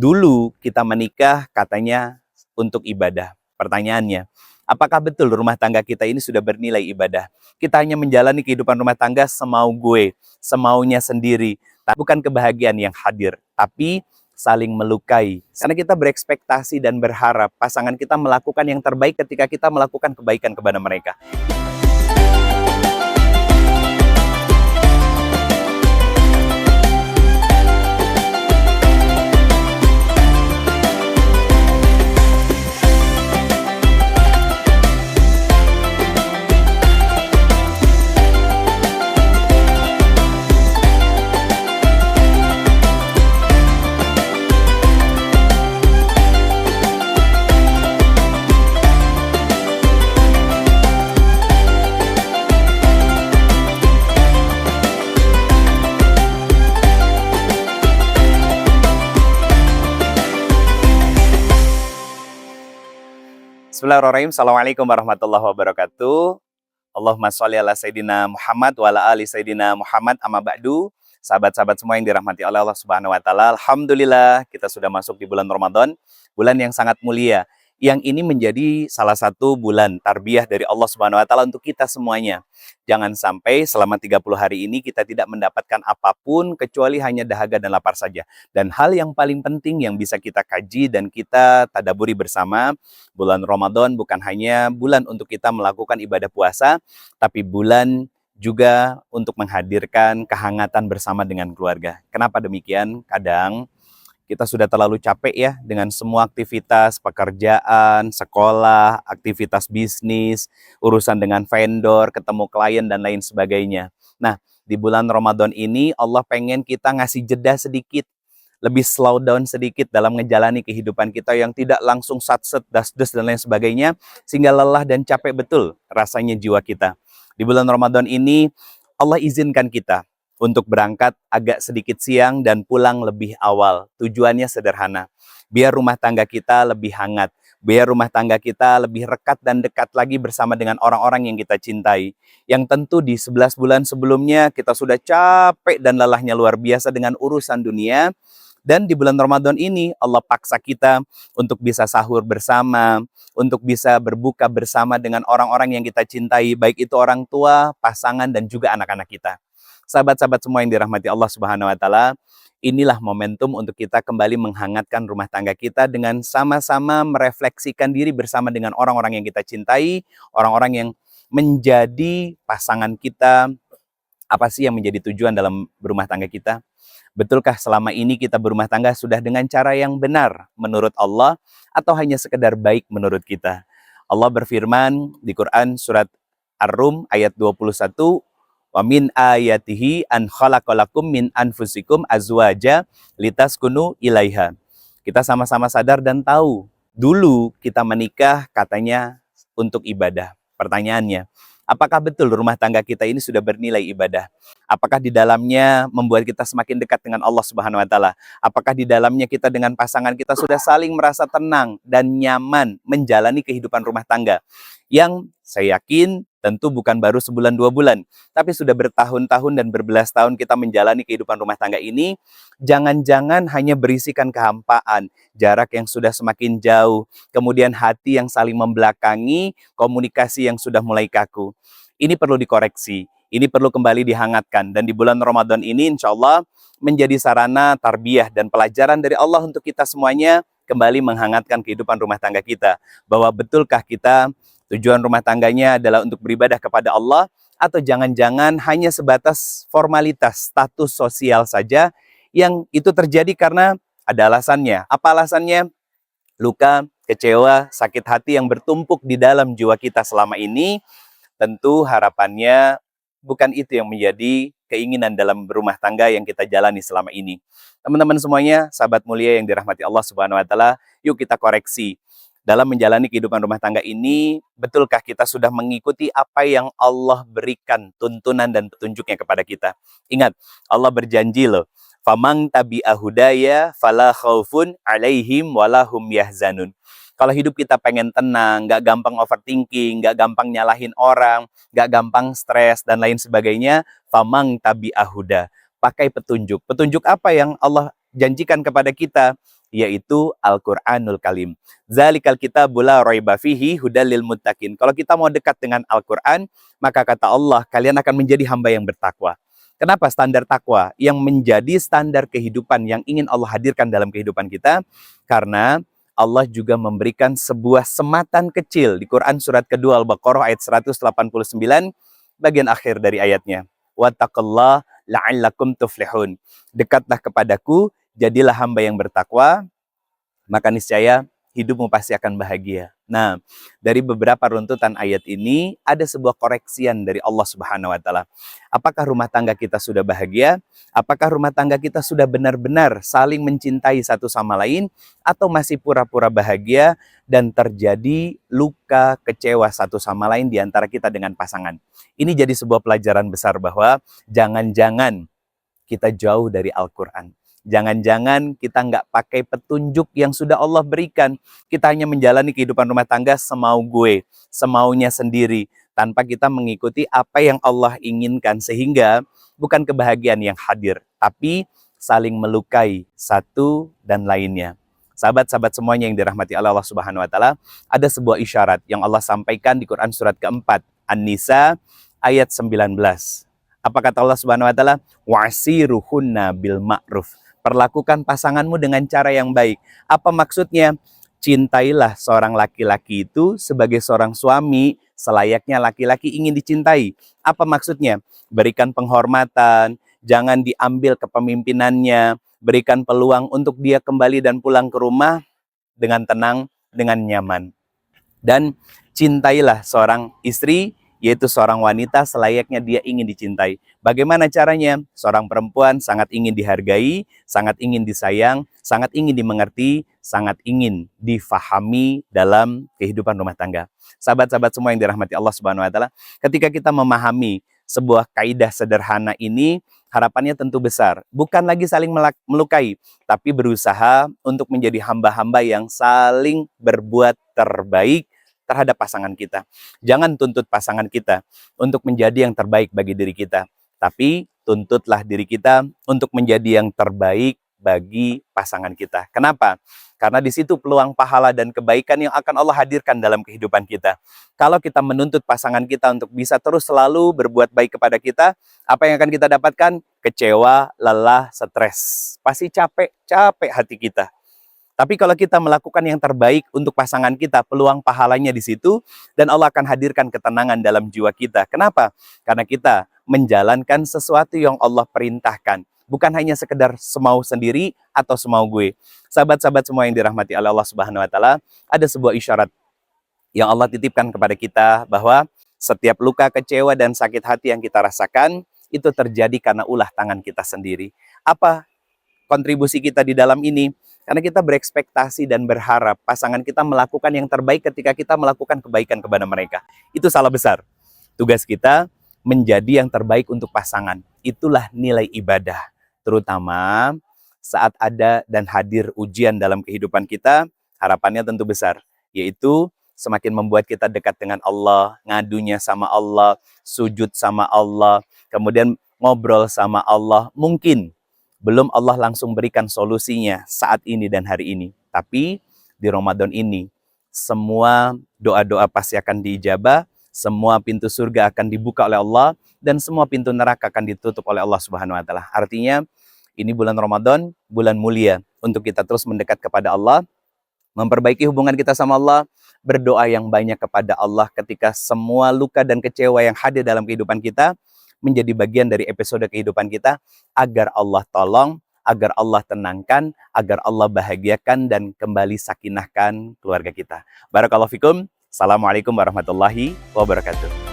Dulu kita menikah katanya untuk ibadah. Pertanyaannya, apakah betul rumah tangga kita ini sudah bernilai ibadah? Kita hanya menjalani kehidupan rumah tangga semau gue, semaunya sendiri. Bukan kebahagiaan yang hadir, tapi saling melukai. Karena kita berekspektasi dan berharap pasangan kita melakukan yang terbaik ketika kita melakukan kebaikan kepada mereka. Bismillahirrahmanirrahim. Assalamualaikum warahmatullahi wabarakatuh. Allahumma sholli ala Sayyidina Muhammad wa ala ali Sayyidina Muhammad amma ba'du. Sahabat-sahabat semua yang dirahmati oleh Allah Subhanahu wa taala. Alhamdulillah kita sudah masuk di bulan Ramadan, bulan yang sangat mulia. Yang ini menjadi salah satu bulan tarbiyah dari Allah Subhanahu wa taala untuk kita semuanya. Jangan sampai selama 30 hari ini kita tidak mendapatkan apapun kecuali hanya dahaga dan lapar saja. Dan hal yang paling penting yang bisa kita kaji dan kita tadaburi bersama, bulan Ramadan bukan hanya bulan untuk kita melakukan ibadah puasa, tapi bulan juga untuk menghadirkan kehangatan bersama dengan keluarga. Kenapa demikian? Kadang kita sudah terlalu capek ya dengan semua aktivitas pekerjaan, sekolah, aktivitas bisnis, urusan dengan vendor, ketemu klien, dan lain sebagainya. Nah, di bulan Ramadan ini Allah pengen kita ngasih jeda sedikit, lebih slow down sedikit dalam menjalani kehidupan kita yang tidak langsung sat-set, das-des, dan lain sebagainya, sehingga lelah dan capek betul rasanya jiwa kita. Di bulan Ramadan ini, Allah izinkan kita untuk berangkat agak sedikit siang dan pulang lebih awal. Tujuannya sederhana, biar rumah tangga kita lebih hangat, biar rumah tangga kita lebih rekat dan dekat lagi bersama dengan orang-orang yang kita cintai. Yang tentu di 11 bulan sebelumnya kita sudah capek dan lelahnya luar biasa dengan urusan dunia. Dan di bulan Ramadan ini Allah paksa kita untuk bisa sahur bersama, untuk bisa berbuka bersama dengan orang-orang yang kita cintai, baik itu orang tua, pasangan, dan juga anak-anak kita. Sahabat-sahabat semua yang dirahmati Allah Subhanahu wa taala, inilah momentum untuk kita kembali menghangatkan rumah tangga kita dengan sama-sama merefleksikan diri bersama dengan orang-orang yang kita cintai, orang-orang yang menjadi pasangan kita. Apa sih yang menjadi tujuan dalam berumah tangga kita? Betulkah selama ini kita berumah tangga sudah dengan cara yang benar menurut Allah atau hanya sekedar baik menurut kita? Allah berfirman di Quran surat Ar-Rum ayat 21, wa min ayatihi an khalaqalakum min anfusikum azwaja litaskunu ilaiha. Kita sama-sama sadar dan tahu, dulu kita menikah katanya untuk ibadah. Pertanyaannya, apakah betul rumah tangga kita ini sudah bernilai ibadah? Apakah di dalamnya membuat kita semakin dekat dengan Allah Subhanahu wa taala? Apakah di dalamnya kita dengan pasangan kita sudah saling merasa tenang dan nyaman menjalani kehidupan rumah tangga? Yang saya yakin tentu bukan baru sebulan 2 bulan, tapi sudah bertahun-tahun dan berbelas tahun kita menjalani kehidupan rumah tangga ini. Jangan-jangan hanya berisikan kehampaan, jarak yang sudah semakin jauh, kemudian hati yang saling membelakangi, komunikasi yang sudah mulai kaku. Ini perlu dikoreksi, ini perlu kembali dihangatkan. Dan di bulan Ramadan ini insya Allah menjadi sarana tarbiyah dan pelajaran dari Allah untuk kita semuanya kembali menghangatkan kehidupan rumah tangga kita. Bahwa betulkah kita tujuan rumah tangganya adalah untuk beribadah kepada Allah, atau jangan-jangan hanya sebatas formalitas status sosial saja yang itu terjadi karena ada alasannya. Apa alasannya? Luka, kecewa, sakit hati yang bertumpuk di dalam jiwa kita selama ini. Tentu harapannya bukan itu yang menjadi keinginan dalam berumah tangga yang kita jalani selama ini. Teman-teman semuanya, sahabat mulia yang dirahmati Allah Subhanahu wa taala, yuk kita koreksi. Dalam menjalani kehidupan rumah tangga ini, betulkah kita sudah mengikuti apa yang Allah berikan tuntunan dan petunjuknya kepada kita? Ingat, Allah berjanji loh, "Famang tabi'a hudaya fala khaufun 'alaihim walahum yahzanun." Kalau hidup kita pengen tenang, nggak gampang overthinking, nggak gampang nyalahin orang, nggak gampang stres, dan lain sebagainya, famang tabi'a huda. Pakai petunjuk. Petunjuk apa yang Allah janjikan kepada kita? yaitu Al-Qur'anul Karim. Zalikal kitabul la raiba fihi hudal lil muttaqin. Kalau kita mau dekat dengan Al-Qur'an, maka kata Allah, kalian akan menjadi hamba yang bertakwa. Kenapa standar takwa yang menjadi standar kehidupan yang ingin Allah hadirkan dalam kehidupan kita? Karena Allah juga memberikan sebuah sematan kecil di Quran surat kedua Al-Baqarah ayat 189 bagian akhir dari ayatnya. Wattaqullah la'allakum tuflihun. Dekatlah kepadaku, jadilah hamba yang bertakwa, maka niscaya hidupmu pasti akan bahagia. Nah, dari beberapa runtutan ayat ini ada sebuah koreksian dari Allah Subhanahu wa taala. Apakah rumah tangga kita sudah bahagia? Apakah rumah tangga kita sudah benar-benar saling mencintai satu sama lain atau masih pura-pura bahagia dan terjadi luka kecewa satu sama lain di antara kita dengan pasangan? Ini jadi sebuah pelajaran besar bahwa jangan-jangan kita jauh dari Al-Quran. Jangan-jangan kita nggak pakai petunjuk yang sudah Allah berikan. Kita hanya menjalani kehidupan rumah tangga semau gue, semaunya sendiri, tanpa kita mengikuti apa yang Allah inginkan. Sehingga bukan kebahagiaan yang hadir, tapi saling melukai satu dan lainnya. Sahabat-sahabat semuanya yang dirahmati Allah Subhanahu wa taala, ada sebuah isyarat yang Allah sampaikan di Quran surat keempat, An-Nisa ayat 19. Apa kata Allah Subhanahu wa taala? Wa'siruhunna bil ma'ruf. Perlakukan pasanganmu dengan cara yang baik. Apa maksudnya? Cintailah seorang laki-laki itu sebagai seorang suami selayaknya laki-laki ingin dicintai. Apa maksudnya? Berikan penghormatan, jangan diambil kepemimpinannya, berikan peluang untuk dia kembali dan pulang ke rumah dengan tenang, dengan nyaman. Dan cintailah seorang istri, yaitu seorang wanita selayaknya dia ingin dicintai. Bagaimana caranya? Seorang perempuan sangat ingin dihargai, sangat ingin disayang, sangat ingin dimengerti, sangat ingin difahami dalam kehidupan rumah tangga. Sahabat-sahabat semua yang dirahmati Allah Subhanahu wa taala, ketika kita memahami sebuah kaidah sederhana ini, harapannya tentu besar. Bukan lagi saling melukai, tapi berusaha untuk menjadi hamba-hamba yang saling berbuat terbaik terhadap pasangan kita. Jangan tuntut pasangan kita untuk menjadi yang terbaik bagi diri kita, tapi tuntutlah diri kita untuk menjadi yang terbaik bagi pasangan kita. Kenapa? Karena di situ peluang pahala dan kebaikan yang akan Allah hadirkan dalam kehidupan kita. Kalau kita menuntut pasangan kita untuk bisa terus selalu berbuat baik kepada kita, apa yang akan kita dapatkan? Kecewa, lelah, stres. Pasti capek hati kita. Tapi kalau kita melakukan yang terbaik untuk pasangan kita, peluang pahalanya di situ, dan Allah akan hadirkan ketenangan dalam jiwa kita. Kenapa? Karena kita menjalankan sesuatu yang Allah perintahkan. Bukan hanya sekedar semau sendiri atau semau gue. Sahabat-sahabat semua yang dirahmati Allah Subhanahu wa taala, ada sebuah isyarat yang Allah titipkan kepada kita bahwa setiap luka, kecewa, dan sakit hati yang kita rasakan, itu terjadi karena ulah tangan kita sendiri. Apa kontribusi kita di dalam ini? Karena kita berekspektasi dan berharap pasangan kita melakukan yang terbaik ketika kita melakukan kebaikan kepada mereka. Itu salah besar. Tugas kita menjadi yang terbaik untuk pasangan. Itulah nilai ibadah. Terutama saat ada dan hadir ujian dalam kehidupan kita, harapannya tentu besar. Yaitu semakin membuat kita dekat dengan Allah, ngadunya sama Allah, sujud sama Allah, kemudian ngobrol sama Allah. Mungkin belum Allah langsung berikan solusinya saat ini dan hari ini. Tapi di Ramadan ini, semua doa-doa pasti akan diijabah, semua pintu surga akan dibuka oleh Allah, dan semua pintu neraka akan ditutup oleh Allah Subhanahu wa taala. Artinya, ini bulan Ramadan, bulan mulia untuk kita terus mendekat kepada Allah, memperbaiki hubungan kita sama Allah, berdoa yang banyak kepada Allah ketika semua luka dan kecewa yang hadir dalam kehidupan kita menjadi bagian dari episode kehidupan kita, agar Allah tolong, agar Allah tenangkan, agar Allah bahagiakan dan kembali sakinahkan keluarga kita. Barakallahu fikum. Assalamualaikum warahmatullahi wabarakatuh.